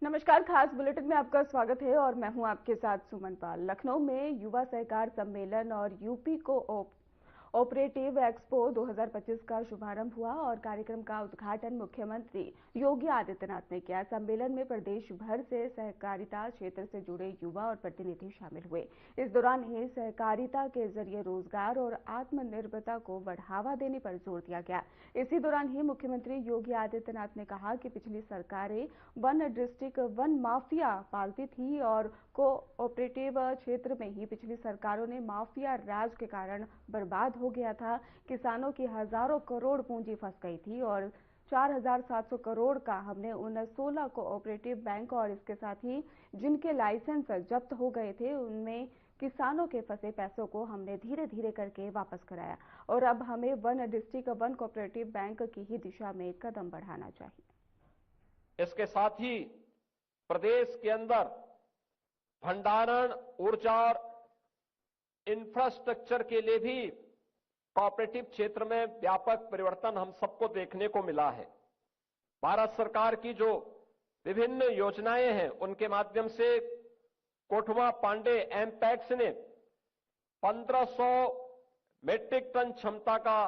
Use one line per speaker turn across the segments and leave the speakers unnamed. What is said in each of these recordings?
नमस्कार, खास बुलेटिन में आपका स्वागत है और मैं हूं आपके साथ सुमन पाल। लखनऊ में युवा सहकार सम्मेलन और यूपी को ऑपरेटिव एक्सपो 2025 का शुभारंभ हुआ और कार्यक्रम का उद्घाटन मुख्यमंत्री योगी आदित्यनाथ ने किया। सम्मेलन में प्रदेश भर से सहकारिता क्षेत्र से जुड़े युवा और प्रतिनिधि शामिल हुए। इस दौरान ही सहकारिता के जरिए रोजगार और आत्मनिर्भरता को बढ़ावा देने पर जोर दिया गया। इसी दौरान ही मुख्यमंत्री योगी आदित्यनाथ ने कहा कि पिछली सरकारें वन डिस्ट्रिक्ट वन माफिया पालती थी और कोऑपरेटिव क्षेत्र में ही पिछली सरकारों ने माफिया राज के कारण बर्बाद हो गया था। किसानों की हजारों करोड़ पूंजी फंस गई थी और 4,700 करोड़ का हमने उन 16 कोऑपरेटिव बैंक और इसके साथ ही जिनके लाइसेंस जब्त हो गए थे उनमें किसानों के फंसे पैसों को हमने धीरे धीरे करके वापस कराया और अब हमें one district one cooperative bank की ही दिशा में कदम बढ़ाना चाहिए।
इसके साथ ही प्रदेश के अंदर भंडारण, ऊर्जा और इंफ्रास्ट्रक्चर के लिए भी कोऑपरेटिव क्षेत्र में व्यापक परिवर्तन हम सबको देखने को मिला है। भारत सरकार की जो विभिन्न योजनाएं हैं उनके माध्यम से कोठवा पांडे एमपैक्स ने 1500 मीट्रिक टन क्षमता का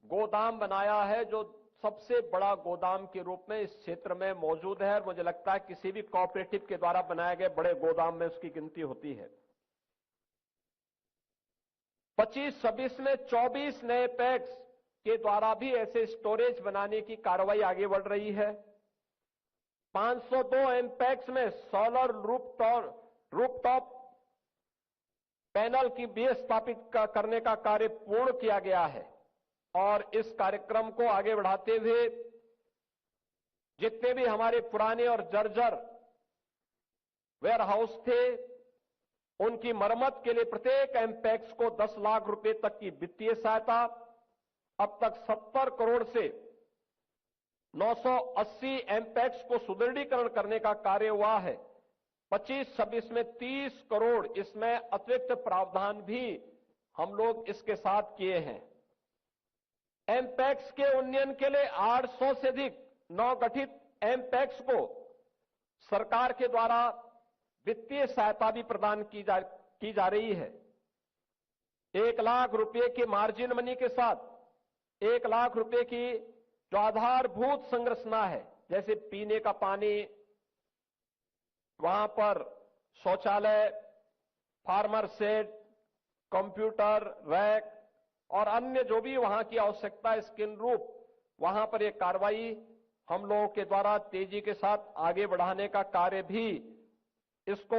गोदाम बनाया है, जो सबसे बड़ा गोदाम के रूप में इस क्षेत्र में मौजूद है और मुझे लगता है किसी भी कोऑपरेटिव के द्वारा बनाए गए बड़े गोदाम में उसकी गिनती होती है। 25-26 में 24 नए पैक्स के द्वारा भी ऐसे स्टोरेज बनाने की कार्रवाई आगे बढ़ रही है। 502 एमपैक्स में सोलर रूफटॉप पैनल की बेस स्थापित करने का कार्य पूर्ण किया गया है और इस कार्यक्रम को आगे बढ़ाते हुए जितने भी हमारे पुराने और जर्जर वेयर हाउस थे उनकी मरम्मत के लिए प्रत्येक एमपैक्स को 10 लाख रुपए तक की वित्तीय सहायता, अब तक 70 करोड़ से 980 एमपैक्स को सुदृढ़ीकरण करने का कार्य हुआ है। 25-26 में 30 करोड़ इसमें अतिरिक्त प्रावधान भी हम लोग इसके साथ किए हैं। एमपैक्स के उन्नयन के लिए 800 से अधिक नवगठित एमपैक्स को सरकार के द्वारा वित्तीय सहायता भी प्रदान की जा रही है। 1 लाख रुपए के मार्जिन मनी के साथ 1 लाख रुपए की जो आधारभूत संरचना है, जैसे पीने का पानी, वहां पर शौचालय, फार्मर शेड, कंप्यूटर, रैक और अन्य जो भी वहां की आवश्यकता है इसके अनुरूप वहां पर यह कार्रवाई हम लोगों के द्वारा तेजी के साथ आगे बढ़ाने का कार्य भी इसको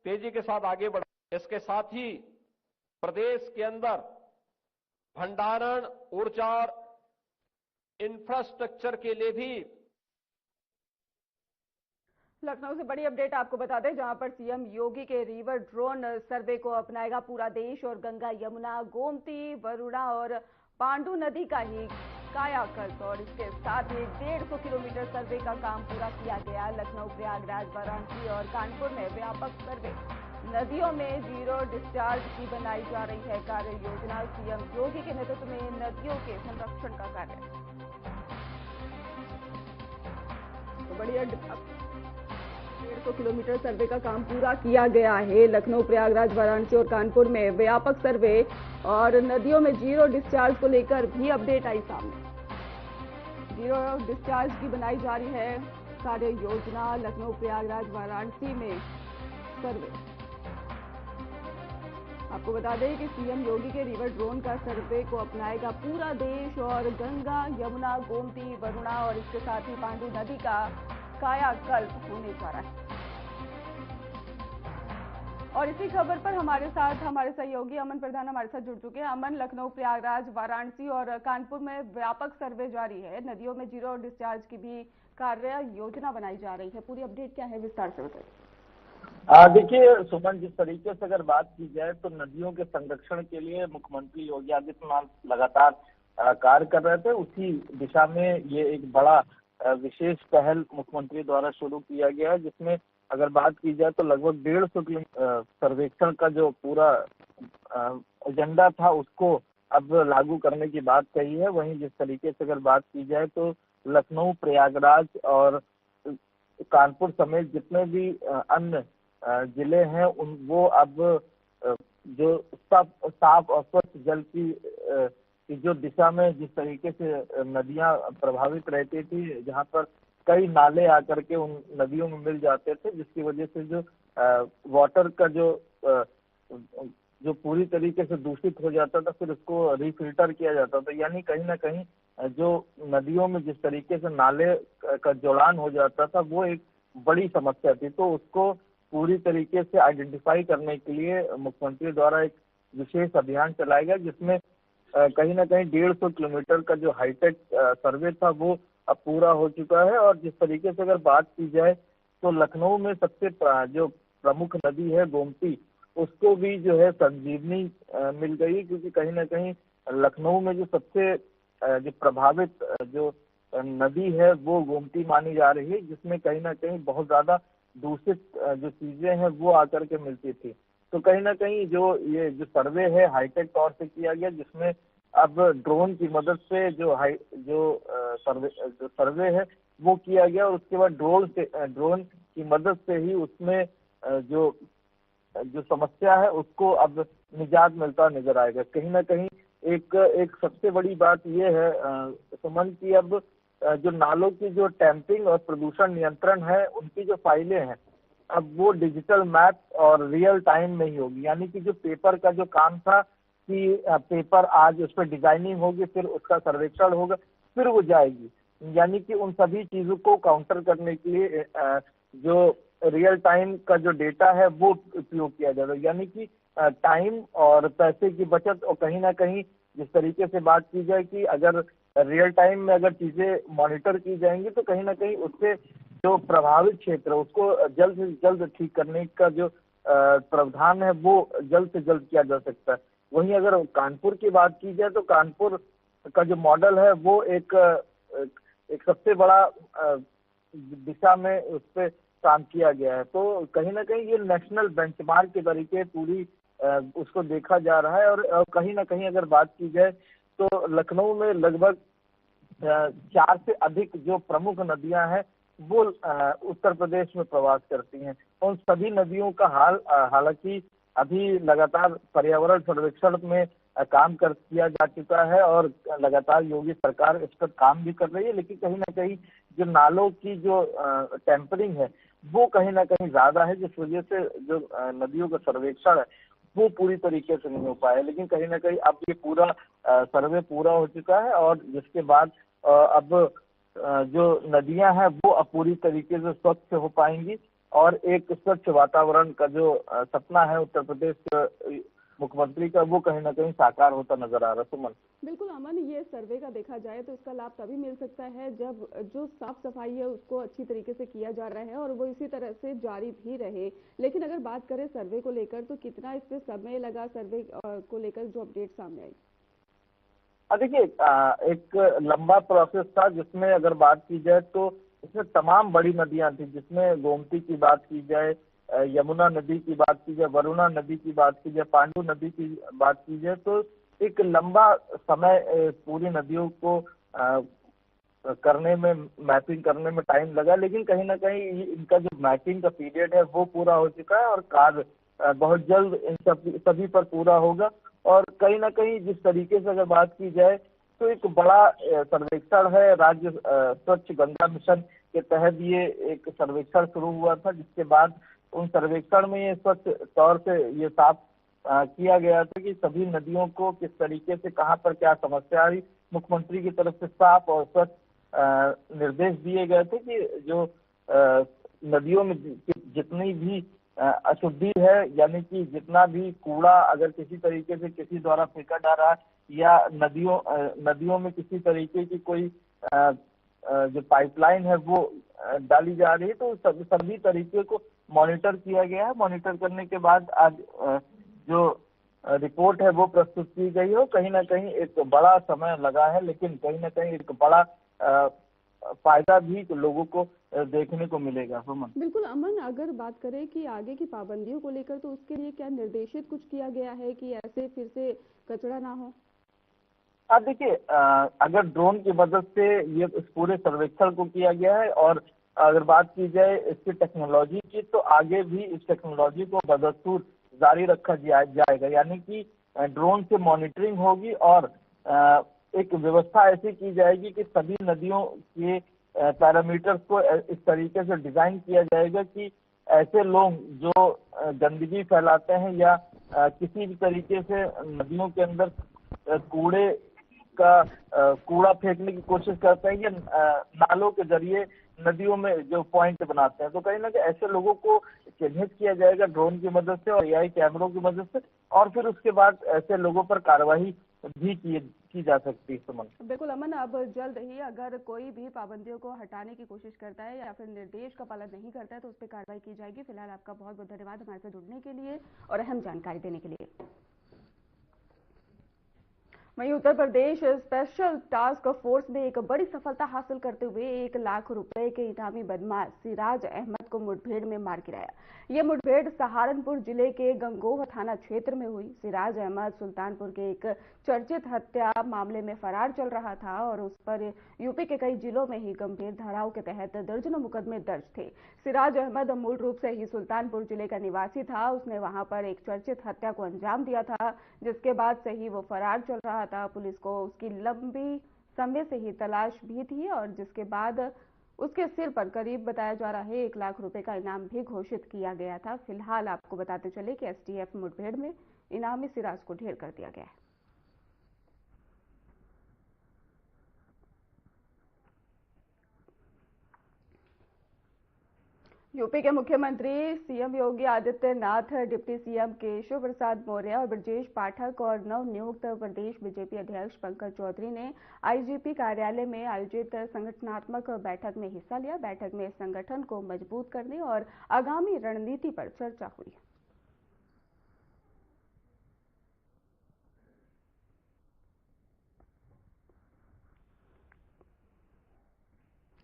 तेजी के साथ आगे बढ़ा। इसके साथ ही प्रदेश के अंदर भंडारण, ऊर्जा और इंफ्रास्ट्रक्चर के लिए भी
लखनऊ से बड़ी अपडेट आपको बता दें, जहां पर सीएम योगी के रिवर ड्रोन सर्वे को अपनाएगा पूरा देश और गंगा, यमुना, गोमती, वरुणा और पांडु नदी का ही कायाकल्प और इसके साथ ही 150 किलोमीटर सर्वे का काम पूरा किया गया। लखनऊ, प्रयागराज, वाराणसी और कानपुर में व्यापक सर्वे। नदियों में जीरो डिस्चार्ज की बनाई जा रही है कार्य योजना। सीएम योगी के नेतृत्व में नदियों के संरक्षण का कार्य। तो बढ़िया 150 किलोमीटर सर्वे का काम पूरा किया गया है। लखनऊ, प्रयागराज, वाराणसी और कानपुर में व्यापक सर्वे और नदियों में जीरो डिस्चार्ज को लेकर भी अपडेट आई सामने। जीरो डिस्चार्ज की बनाई जा रही है कार्य योजना। लखनऊ, प्रयागराज, वाराणसी में सर्वे। आपको बता दें कि सीएम योगी के रिवर ड्रोन का सर्वे को अपनाएगा पूरा देश और गंगा, यमुना, गोमती, वरुणा और इसके साथ ही पांडु नदी का कायाकल्प होने जा रहा है। और इसी खबर पर हमारे साथ हमारे सहयोगी अमन प्रधान हमारे साथ जुड़ चुके हैं। अमन, लखनऊ, प्रयागराज, वाराणसी और कानपुर में व्यापक सर्वे जारी है। नदियों में जीरो डिस्चार्ज की भी कार्य योजना बनाई जा रही है। पूरी अपडेट क्या है, विस्तार से बताइए।
देखिए सुमन, जिस तरीके से अगर बात की जाए तो नदियों के संरक्षण के लिए मुख्यमंत्री योगी आदित्यनाथ लगातार कार्य कर रहे थे। उसी दिशा में ये एक बड़ा विशेष पहल मुख्यमंत्री द्वारा शुरू किया गया है, जिसमें अगर बात की जाए तो लगभग 150 सर्वेक्षण का जो पूरा एजेंडा था उसको अब लागू करने की बात कही है। वहीं जिस तरीके से अगर बात की जाए तो लखनऊ, प्रयागराज और कानपुर समेत जितने भी अन्य जिले हैं उन वो अब जो साफ और स्वच्छ जल की जो दिशा में जिस तरीके से नदियां प्रभावित रहती थी, जहां पर कई नाले आकर के उन नदियों में मिल जाते थे, जिसकी वजह से जो वाटर का जो पूरी तरीके से दूषित हो जाता था, फिर उसको रिफिल्टर किया जाता था। यानी कहीं ना कहीं जो नदियों में जिस तरीके से नाले का जोड़ान हो जाता था वो एक बड़ी समस्या थी। तो उसको पूरी तरीके से आइडेंटिफाई करने के लिए मुख्यमंत्री द्वारा एक विशेष अभियान चलाया गया, जिसमें कहीं ना कहीं 150 किलोमीटर का जो हाईटेक सर्वे था वो अब पूरा हो चुका है। और जिस तरीके से अगर बात की जाए तो लखनऊ में सबसे जो प्रमुख नदी है गोमती, उसको भी जो है संजीवनी मिल गई, क्योंकि कहीं ना कहीं लखनऊ में जो सबसे जो प्रभावित जो नदी है वो गोमती मानी जा रही है, जिसमें कहीं ना कहीं बहुत ज्यादा दूषित जो चीजें हैं वो आकर के मिलती थी। तो कहीं ना कहीं ये जो सर्वे है हाईटेक तौर से किया गया, जिसमें अब ड्रोन की मदद से जो सर्वे है वो किया गया, और उसके बाद ड्रोन की मदद से ही उसमें जो समस्या है उसको अब निजात मिलता नजर आएगा। कहीं ना कहीं एक सबसे बड़ी बात यह है सुमन की अब जो नालों की जो टैंपिंग और प्रदूषण नियंत्रण है उनकी जो फाइलें हैं अब वो डिजिटल मैप और रियल टाइम में ही होगी। यानी कि जो पेपर का जो काम था कि पेपर आज उस पर डिजाइनिंग होगी, फिर उसका सर्वेक्षण होगा, फिर वो जाएगी, यानी कि उन सभी चीजों को काउंटर करने के लिए जो रियल टाइम का जो डेटा है वो उपयोग किया जाएगा। यानी कि टाइम और पैसे की बचत। और कहीं ना कहीं जिस तरीके से बात की जाए कि अगर रियल टाइम में अगर चीजें मॉनिटर की जाएंगी तो कहीं ना कहीं उससे जो प्रभावित क्षेत्र है उसको जल्द से जल्द ठीक करने का जो प्रावधान है वो जल्द से जल्द किया जा सकता है। वहीं अगर कानपुर की बात की जाए तो कानपुर का जो मॉडल है वो एक सबसे बड़ा दिशा में उस पर काम किया गया है। तो कहीं ना कहीं ये नेशनल बेंचमार्क के तरीके पूरी उसको देखा जा रहा है। और कहीं ना कहीं अगर बात की जाए तो लखनऊ में लगभग 4 से अधिक जो प्रमुख नदियां हैं वो उत्तर प्रदेश में प्रवास करती हैं। उन सभी नदियों का हालांकि अभी लगातार पर्यावरण सर्वेक्षण में काम किया जा चुका है और लगातार योगी सरकार इस पर काम भी कर रही है, लेकिन कहीं ना कहीं जो नालों की जो टेम्परिंग है वो कहीं ना कहीं ज्यादा है, जिस वजह से जो नदियों का सर्वेक्षण है वो पूरी तरीके से नहीं हो पाया। लेकिन कहीं ना कहीं अब ये पूरा सर्वे पूरा हो चुका है और जिसके बाद अब जो नदियां हैं वो अब पूरी तरीके से स्वच्छ हो पाएंगी और एक स्वच्छ वातावरण का जो सपना है उत्तर प्रदेश मुख्यमंत्री का वो कहीं ना कहीं साकार होता नजर आ रहा है। सुमन,
बिल्कुल अमन, ये सर्वे का देखा जाए तो इसका लाभ तभी मिल सकता है जब जो साफ सफाई है उसको अच्छी तरीके से किया जा रहा है और वो इसी तरह से जारी भी रहे। लेकिन अगर बात करें सर्वे को लेकर तो कितना इस पे समय लगा सर्वे को लेकर जो अपडेट सामने आई?
देखिए एक लंबा प्रोसेस था जिसमें अगर बात की जाए तो इसमें तमाम बड़ी नदियां थी, जिसमें गोमती की बात की जाए, यमुना नदी की बात की जाए, वरुणा नदी की बात की जाए, पांडु नदी की बात की जाए, तो एक लंबा समय पूरी नदियों को करने में मैपिंग करने में टाइम लगा। लेकिन कहीं ना कहीं इनका जो मैपिंग का पीरियड है वो पूरा हो चुका है और कार्य बहुत जल्द इन सभी पर पूरा होगा। और कहीं ना कहीं जिस तरीके से अगर बात की जाए तो एक बड़ा सर्वेक्षण है, राज्य स्वच्छ गंगा मिशन के तहत ये एक सर्वेक्षण शुरू हुआ था, जिसके बाद उन सर्वेक्षण में ये स्वच्छ तौर से ये साफ किया गया था कि सभी नदियों को किस तरीके से कहाँ पर क्या समस्या आई। मुख्यमंत्री की तरफ से साफ और स्वच्छ निर्देश दिए गए थे कि जो नदियों में जितनी भी अशुद्धि है, यानी कि जितना भी कूड़ा अगर किसी तरीके से किसी द्वारा फेंका जा रहा है या नदियों में किसी तरीके की कोई जो पाइपलाइन है वो डाली जा रही है, तो सभी तरीके को मॉनिटर किया गया है। मॉनिटर करने के बाद आज जो रिपोर्ट है वो प्रस्तुत की गई है। कहीं ना कहीं एक बड़ा समय लगा है, लेकिन कहीं ना कहीं एक बड़ा फायदा भी लोगों को देखने को मिलेगा।
बिल्कुल अमन, अगर बात करें कि आगे की पाबंदियों को लेकर तो उसके लिए क्या निर्देशित कुछ किया गया है कि ऐसे फिर से कचरा ना हो?
अब देखिए अगर ड्रोन की मदद से ये इस पूरे सर्वेक्षण को किया गया है और अगर बात की जाए इसकी टेक्नोलॉजी की, तो आगे भी इस टेक्नोलॉजी को बदस्तूर जारी रखा जाएगा। यानी कि ड्रोन से मॉनिटरिंग होगी और एक व्यवस्था ऐसी की जाएगी कि सभी नदियों के पैरामीटर्स को इस तरीके से डिजाइन किया जाएगा कि ऐसे लोग जो गंदगी फैलाते हैं या किसी भी तरीके से नदियों के अंदर कूड़े का कूड़ा फेंकने की कोशिश करते हैं या नालों के जरिए नदियों में जो पॉइंट बनाते हैं, तो कहीं ना कहीं ऐसे लोगों को चिन्हित किया जाएगा ड्रोन की मदद से और एआई कैमरों की मदद से, और फिर उसके बाद ऐसे लोगों पर कार्रवाई भी की जा सकती है। सुमन,
बिल्कुल अमन, अब जल्द ही अगर कोई भी पाबंदियों को हटाने की कोशिश करता है या फिर निर्देश का पालन नहीं करता है तो उस पर कार्रवाई की जाएगी। फिलहाल आपका बहुत बहुत धन्यवाद हमारे साथ जुड़ने के लिए और अहम जानकारी देने के लिए। वहीं Uttar Pradesh special task force ने एक बड़ी सफलता हासिल करते हुए 1 लाख रुपए के इनामी बदमाश सिराज अहमद को मुठभेड़ में मार गिराया। ये मुठभेड़ सहारनपुर जिले के गंगोह थाना क्षेत्र में हुई। सिराज अहमद सुल्तानपुर के एक चर्चित हत्या मामले में फरार चल रहा था और उस पर यूपी के कई जिलों में ही गंभीर धाराओं के तहत दर्जनों मुकदमे दर्ज थे। सिराज अहमद मूल रूप से ही सुल्तानपुर जिले का निवासी था। उसने वहां पर एक चर्चित हत्या को अंजाम दिया था, जिसके बाद से ही वो फरार चल रहा था। पुलिस को उसकी लंबी समय से ही तलाश भी थी और जिसके बाद उसके सिर पर करीब बताया जा रहा है 1 लाख रुपए का इनाम भी घोषित किया गया था। फिलहाल आपको बताते चले कि एसटीएफ मुठभेड़ में इनामी सिराज को ढेर कर दिया गया है। यूपी के मुख्यमंत्री CM Yogi Adityanath, deputy CM Keshav Prasad Maurya और ब्रजेश पाठक और नवनियुक्त प्रदेश बीजेपी अध्यक्ष पंकज चौधरी ने आईजीपी कार्यालय में आयोजित संगठनात्मक बैठक में हिस्सा लिया। बैठक में संगठन को मजबूत करने और आगामी रणनीति पर चर्चा हुई।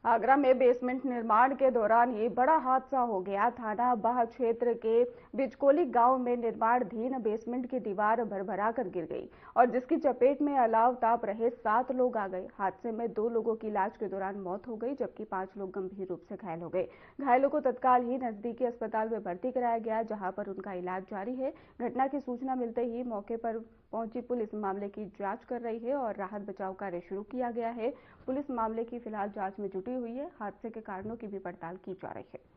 आगरा में बेसमेंट निर्माण के दौरान ही बड़ा हादसा हो गया। थाना बाह क्षेत्र के बिचकोली गांव में निर्माणाधीन बेसमेंट की दीवार भरभरा कर गिर गई और जिसकी चपेट में अलाव ताप रहे 7 लोग आ गए। हादसे में 2 लोगों की इलाज के दौरान मौत हो गई, जबकि 5 लोग गंभीर रूप से घायल हो गए। घायलों को तत्काल ही नजदीकी अस्पताल में भर्ती कराया गया, जहां पर उनका इलाज जारी है। घटना की सूचना मिलते ही मौके पर पहुंची पुलिस मामले की जांच कर रही है और राहत बचाव कार्य शुरू किया गया है। पुलिस मामले की फिलहाल जांच में जुटी हुई है। हादसे के कारणों की भी पड़ताल की जा रही है।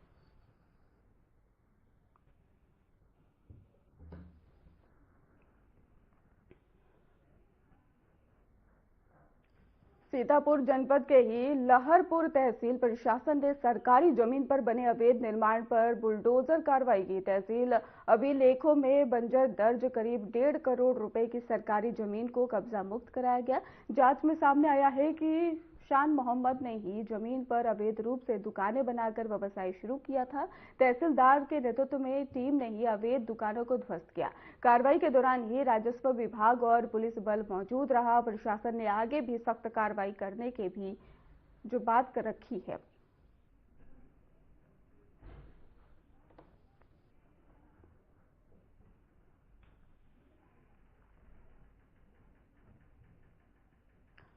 सीतापुर जनपद के ही लहरपुर तहसील प्रशासन ने सरकारी जमीन पर बने अवैध निर्माण पर बुलडोजर कार्रवाई की। तहसील अभिलेखों में बंजर दर्ज करीब 1.5 करोड़ रुपए की सरकारी जमीन को कब्जा मुक्त कराया गया। जांच में सामने आया है कि शान मोहम्मद ने ही जमीन पर अवैध रूप से दुकानें बनाकर व्यवसाय शुरू किया था। तहसीलदार के नेतृत्व में टीम ने ही अवैध दुकानों को ध्वस्त किया। कार्रवाई के दौरान ही राजस्व विभाग और पुलिस बल मौजूद रहा। प्रशासन ने आगे भी सख्त कार्रवाई करने के भी जो बात कर रखी है।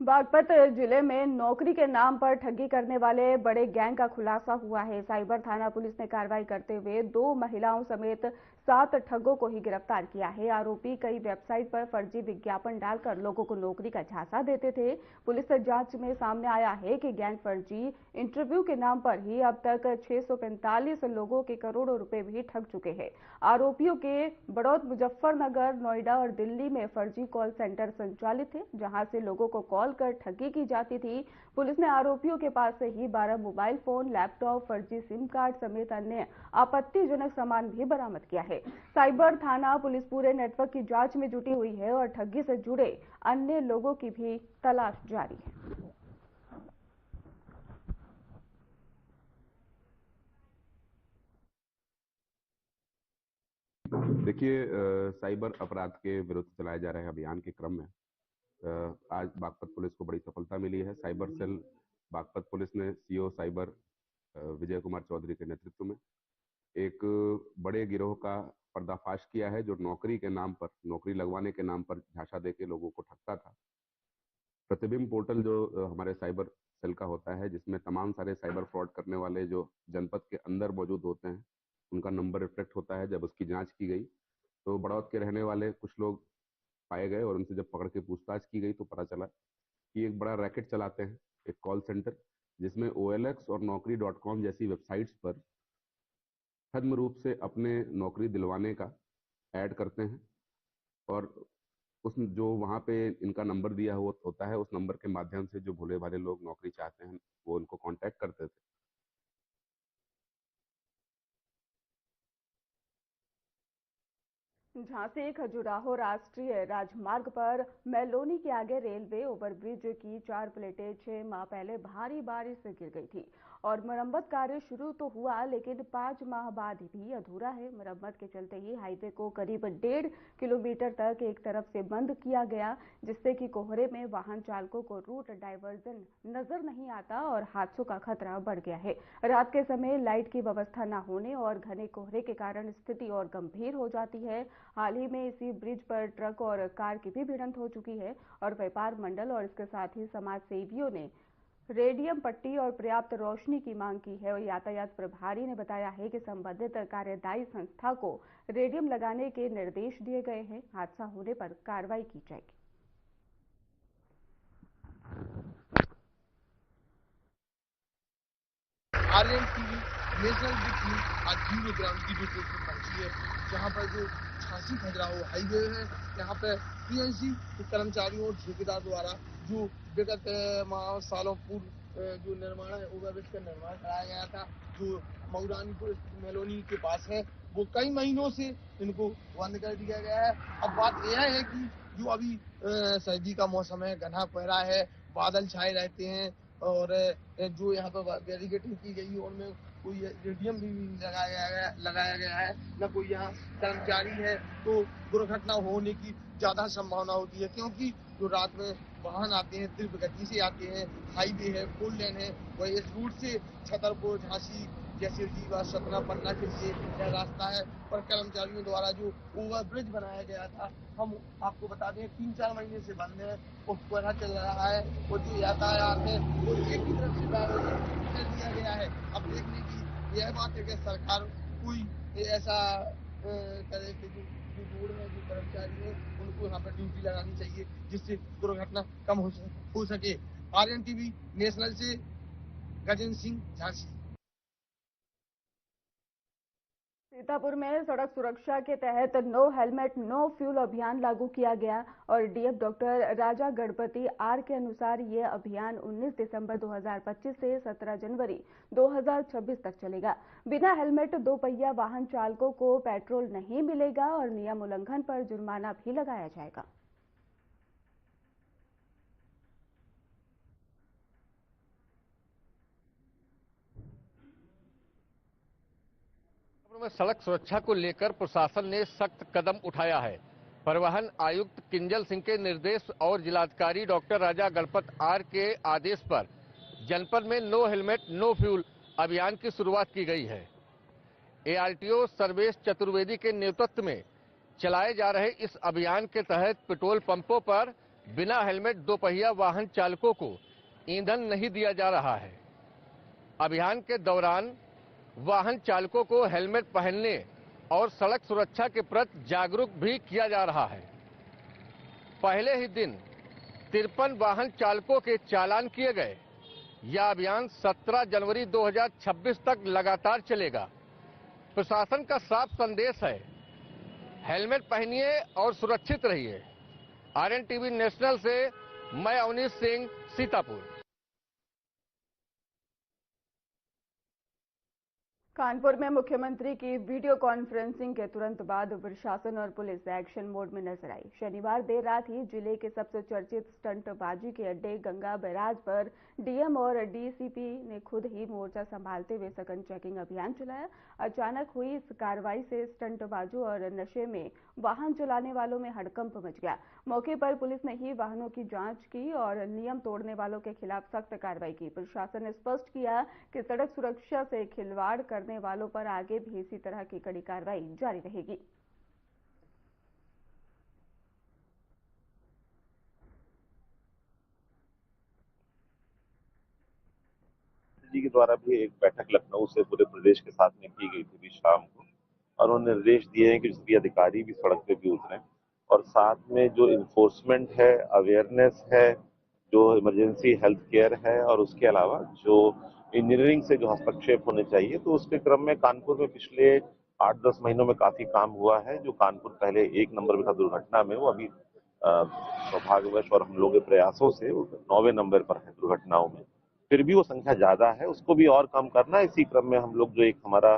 बागपत जिले में नौकरी के नाम पर ठगी करने वाले बड़े गैंग का खुलासा हुआ है। साइबर थाना पुलिस ने कार्रवाई करते हुए 2 महिलाओं समेत 7 ठगों को ही गिरफ्तार किया है। आरोपी कई वेबसाइट पर फर्जी विज्ञापन डालकर लोगों को नौकरी का झांसा देते थे। पुलिस जांच में सामने आया है कि गैंग फर्जी इंटरव्यू के नाम पर ही अब तक 645 लोगों के करोड़ों रुपए भी ठग चुके हैं। आरोपियों के बड़ौद, मुजफ्फरनगर, नोएडा और दिल्ली में फर्जी कॉल सेंटर संचालित थे, जहां से लोगों को कॉल कर ठगी की जाती थी। पुलिस ने आरोपियों के पास से ही 12 मोबाइल फोन, लैपटॉप, फर्जी सिम कार्ड समेत अन्य आपत्तिजनक सामान भी बरामद किया है। साइबर थाना पुलिस पूरे नेटवर्क की जांच में जुटी हुई है और ठगी से जुड़े अन्य लोगों की भी तलाश जारी है।
देखिए, साइबर अपराध के विरुद्ध चलाए जा रहे अभियान के क्रम में आज बागपत पुलिस को बड़ी सफलता मिली है। साइबर सेल बागपत पुलिस ने सीओ साइबर विजय कुमार चौधरी के नेतृत्व में एक बड़े गिरोह का पर्दाफाश किया है, जो नौकरी के नाम पर, नौकरी लगवाने के नाम पर झांसा देके लोगों को ठगता था। प्रतिबिंब पोर्टल जो हमारे साइबर सेल का होता है, जिसमें तमाम सारे साइबर फ्रॉड करने वाले जो जनपद के अंदर मौजूद होते हैं उनका नंबर रिफ्लेक्ट होता है। जब उसकी जांच की गई तो बड़ौत के रहने वाले कुछ लोग पाए गए और उनसे जब पकड़ के पूछताछ की गई तो पता चला कि एक बड़ा रैकेट चलाते हैं, एक कॉल सेंटर, जिसमें OLX और naukri.com जैसी वेबसाइट्स पर छद्म रूप से अपने नौकरी दिलवाने का ऐड करते हैं और उस जो वहाँ पे इनका नंबर दिया हुआ होता है उस नंबर के माध्यम से जो भोले भाले लोग नौकरी चाहते हैं वो उनको कांटेक्ट करते थे।
झांसी खजुराहो राष्ट्रीय राजमार्ग पर मैलोनी के आगे रेलवे ओवरब्रिज की 4 प्लेटें 6 माह पहले भारी बारिश से गिर गई थी और मरम्मत कार्य शुरू तो हुआ लेकिन 5 माह बाद भी अधूरा है। मरम्मत के चलते ही हाईवे को करीब 1.5 किलोमीटर तक एक तरफ से बंद किया गया, जिससे कि कोहरे में वाहन चालकों को रूट डाइवर्जन नजर नहीं आता और हादसों का खतरा बढ़ गया है। रात के समय लाइट की व्यवस्था न होने और घने कोहरे के कारण स्थिति और गंभीर हो जाती है। हाल ही में इसी ब्रिज पर ट्रक और कार की भी भिड़ंत हो चुकी है और व्यापार मंडल और इसके साथ ही समाज सेवियों ने रेडियम पट्टी और पर्याप्त रोशनी की मांग की है और यातायात प्रभारी ने बताया है कि संबंधित कार्यदायी संस्था को रेडियम लगाने के निर्देश दिए गए हैं। हादसा होने पर कार्रवाई की जाएगी।
आर्यन टीवी नेशनल की टीम आज जीरो ग्राउंड की लोकेशन पहुंची है, जहां पर जो झांसी खजुराहो हाईवे है, यहाँ पे PNC के कर्मचारियों और ठेकेदार द्वारा जो विगत सालों पूर्व जो निर्माण है ओवरब्रिज का निर्माण कराया गया था, जो मऊरानीपुर मेलोनी के पास है, वो कई महीनों से इनको बंद कर दिया गया है। अब बात यह है कि जो अभी सर्दी का मौसम है, घना कोहरा है, बादल छाए रहते हैं और जो यहाँ पर बैरिकेडिंग की गई है उनमें कोई रेडियम भी लगाया गया है, न कोई यहाँ कर्मचारी है, तो दुर्घटना होने की ज्यादा संभावना होती है, क्योंकि जो रात में वाहन आते हैं तीव्र गति से आते हैं, हाईवे है, 4 लेन है, वह इस रूट से छतरपुर, झांसी जैसे रीवा, सतना, पन्ना के लिए यह रास्ता है। पर कर्मचारियों द्वारा जो ओवरब्रिज बनाया गया था, हम आपको बता दें 3-4 महीने से बंद है, और कोहरा चल रहा है और जो यातायात है वो एक ही तरफ से डायवर्जन कर दिया गया है। अब देखने की यह बात है कि सरकार कोई ऐसा करे कि जो रोड है, जो कर्मचारी है, उनको यहाँ पर ड्यूटी लगानी चाहिए, जिससे दुर्घटना कम हो सके। आर्यन टीवी नेशनल से गजेंद्र सिंह, झांसी।
सीतापुर में सड़क सुरक्षा के तहत नो हेलमेट नो फ्यूल अभियान लागू किया गया और DF doctor Raja Ganapati R के अनुसार ये अभियान 19 दिसंबर 2025 से 17 जनवरी 2026 तक चलेगा। बिना हेलमेट दोपहिया वाहन चालकों को पेट्रोल नहीं मिलेगा और नियम उल्लंघन पर जुर्माना भी लगाया जाएगा।
में सड़क सुरक्षा को लेकर प्रशासन ने सख्त कदम उठाया है। परिवहन आयुक्त किंजल सिंह के निर्देश और जिलाधिकारी डॉक्टर राजा गणपत आर के आदेश पर जनपद में नो हेलमेट नो फ्यूल अभियान की शुरुआत की गई है। ARTO सर्वेश चतुर्वेदी के नेतृत्व में चलाए जा रहे इस अभियान के तहत पेट्रोल पंपों पर बिना हेलमेट दोपहिया वाहन चालकों को ईंधन नहीं दिया जा रहा है। अभियान के दौरान वाहन चालकों को हेलमेट पहनने और सड़क सुरक्षा के प्रति जागरूक भी किया जा रहा है। पहले ही दिन 53 वाहन चालकों के चालान किए गए। यह अभियान 17 जनवरी 2026 तक लगातार चलेगा। प्रशासन का साफ संदेश है, हेलमेट पहनिए और सुरक्षित रहिए। आर्यन टीवी नेशनल से मैं अवनीश सिंह, सीतापुर।
कानपुर में मुख्यमंत्री की वीडियो कॉन्फ्रेंसिंग के तुरंत बाद प्रशासन और पुलिस एक्शन मोड में नजर आई। शनिवार देर रात ही जिले के सबसे चर्चित स्टंटबाजी के अड्डे गंगा बैराज पर डीएम और डीसीपी ने खुद ही मोर्चा संभालते हुए सघन चेकिंग अभियान चलाया। अचानक हुई इस कार्रवाई से स्टंटबाजों और नशे में वाहन चलाने वालों में हड़कंप मच गया। मौके पर पुलिस ने ही वाहनों की जांच की और नियम तोड़ने वालों के खिलाफ सख्त कार्रवाई की। प्रशासन ने स्पष्ट किया कि सड़क सुरक्षा से खिलवाड़ करने वालों पर आगे भी इसी तरह की कड़ी कार्रवाई जारी रहेगी।
के द्वारा भी एक बैठक लखनऊ से पूरे प्रदेश के साथ में की गई थी भी शाम को, और उन्होंने निर्देश दिए हैं कि सभी अधिकारी भी सड़क पे भी उतरें और साथ में जो इन्फोर्समेंट है, अवेयरनेस है, जो इमरजेंसी हेल्थ केयर है और उसके अलावा जो इंजीनियरिंग से जो हस्तक्षेप होने चाहिए, तो उसके क्रम में कानपुर में पिछले 8-10 महीनों में काफी काम हुआ है। जो कानपुर पहले 1 नंबर पे था दुर्घटना में, वो अभी सौभाग्यवश और हम लोगों के प्रयासों से 9वें नंबर पर है दुर्घटनाओं में। फिर भी वो संख्या ज्यादा है, उसको भी और कम करना। इसी क्रम में हम लोग जो एक हमारा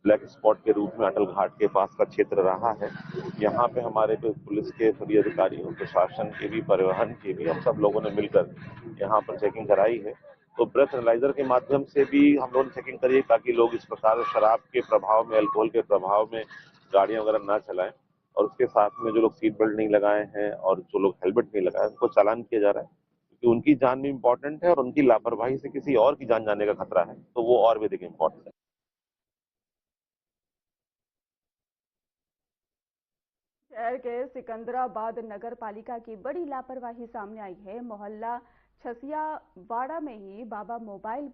ब्लैक स्पॉट के रूप में अटल घाट के पास का क्षेत्र रहा है, यहाँ पे हमारे पुलिस के सभी अधिकारियों, प्रशासन के भी, परिवहन के भी, हम सब लोगों ने मिलकर यहाँ पर चेकिंग कराई है। तो ब्रेथ एनालाइजर के माध्यम से भी हम लोगों ने चेकिंग करी है ताकि लोग इस प्रकार शराब के प्रभाव में, अल्कोहल के प्रभाव में गाड़ियां वगैरह ना चलाएं। और उसके साथ में जो लोग सीट बेल्ट नहीं लगाए हैं और जो लोग हेलमेट नहीं लगाए, उनको चालान किया जा रहा है, क्योंकि उनकी जान भी इम्पोर्टेंट है और उनकी लापरवाही से किसी और की जान जाने का खतरा है, तो वो और भी अधिक इम्पोर्टेंट है।
शहर के सिकंदराबाद नगर पालिका की बड़ी लापरवाही सामने आई है। मोहल्ला छसियावाड़ा में ही बाबा मोबाइल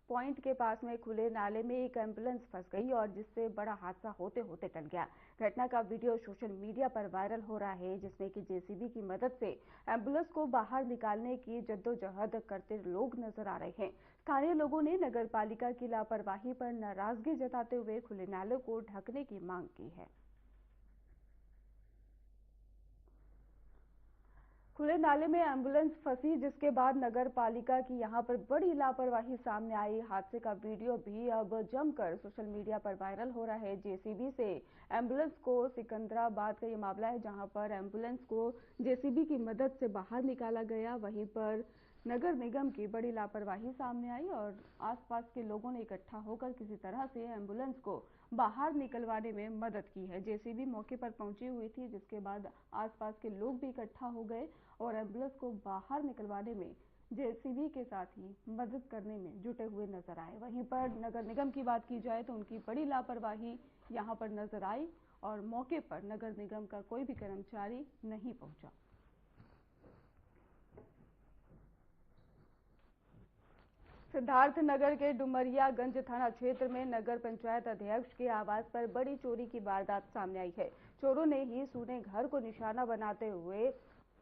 पॉइंट के पास में खुले नाले में एक एम्बुलेंस फंस गई और जिससे बड़ा हादसा होते होते टल गया। घटना का वीडियो सोशल मीडिया पर वायरल हो रहा है, जिसमें कि जेसीबी की मदद से एम्बुलेंस को बाहर निकालने की जद्दोजहद करते लोग नजर आ रहे हैं। स्थानीय लोगों ने नगर पालिका की लापरवाही पर नाराजगी जताते हुए खुले नालों को ढकने की मांग की है। खुले नाले में एम्बुलेंस फंसी, जिसके बाद नगर पालिका की यहां पर बड़ी लापरवाही सामने आई। हादसे का वीडियो भी अब जमकर सोशल मीडिया पर वायरल हो रहा है। जेसीबी से एम्बुलेंस को, सिकंदराबाद का ये मामला है जहां पर एम्बुलेंस को जेसीबी की मदद से बाहर निकाला गया। वहीं पर नगर निगम की बड़ी लापरवाही सामने आई और आसपास के लोगों ने इकट्ठा होकर किसी तरह से एम्बुलेंस को बाहर निकलवाने में मदद की है। जेसीबी मौके पर पहुंची हुई थी, जिसके बाद आसपास के लोग भी इकट्ठा हो गए और एम्बुलेंस को बाहर निकलवाने में जेसीबी के साथ ही मदद करने में जुटे हुए नजर आए। वहीं पर नगर निगम की बात की जाए तो उनकी बड़ी लापरवाही यहां पर नजर आई और मौके पर नगर निगम का कोई भी कर्मचारी नहीं पहुंचा। सिद्धार्थनगर के डुमरियागंज थाना क्षेत्र में नगर पंचायत अध्यक्ष के आवास पर बड़ी चोरी की वारदात सामने आई है। चोरों ने ही सूने घर को निशाना बनाते हुए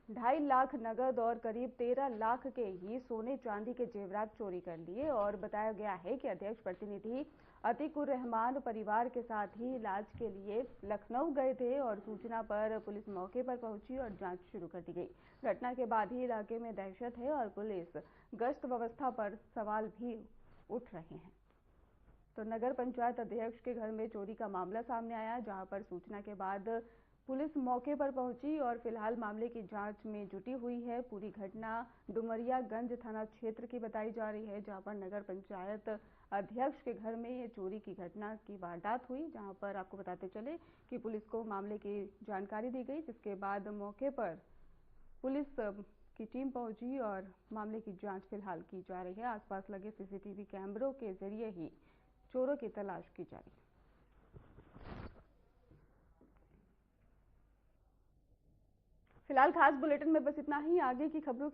2.5 लाख नगद और करीब 13 लाख के ही सोने चांदी के जेवरात चोरी कर लिए। और बताया गया है कि अध्यक्ष प्रतिनिधि अतीकुर रहमान परिवार के साथ ही इलाज के लिए लखनऊ गए थे और सूचना पर पुलिस मौके पर पहुंची और जांच शुरू कर दी गई। घटना के बाद ही इलाके में दहशत है और पुलिस गश्त व्यवस्था पर सवाल भी उठ रहे हैं। तो नगर पंचायत अध्यक्ष के घर में चोरी का मामला सामने आया, जहां पर सूचना के बाद पुलिस मौके पर पहुंची और फिलहाल मामले की जांच में जुटी हुई है। पूरी घटना डुमरियागंज थाना क्षेत्र की बताई जा रही है, जहां पर नगर पंचायत अध्यक्ष के घर में ये चोरी की घटना की वारदात हुई। जहां पर आपको बताते चले कि पुलिस को मामले की जानकारी दी गई, जिसके बाद मौके पर पुलिस की टीम पहुंची और मामले की जांच फिलहाल की जा रही है। आसपास लगे सीसीटीवी कैमरों के जरिए ही चोरों की तलाश की जा रही है। फिलहाल खास बुलेटिन में बस इतना ही। आगे की खबरों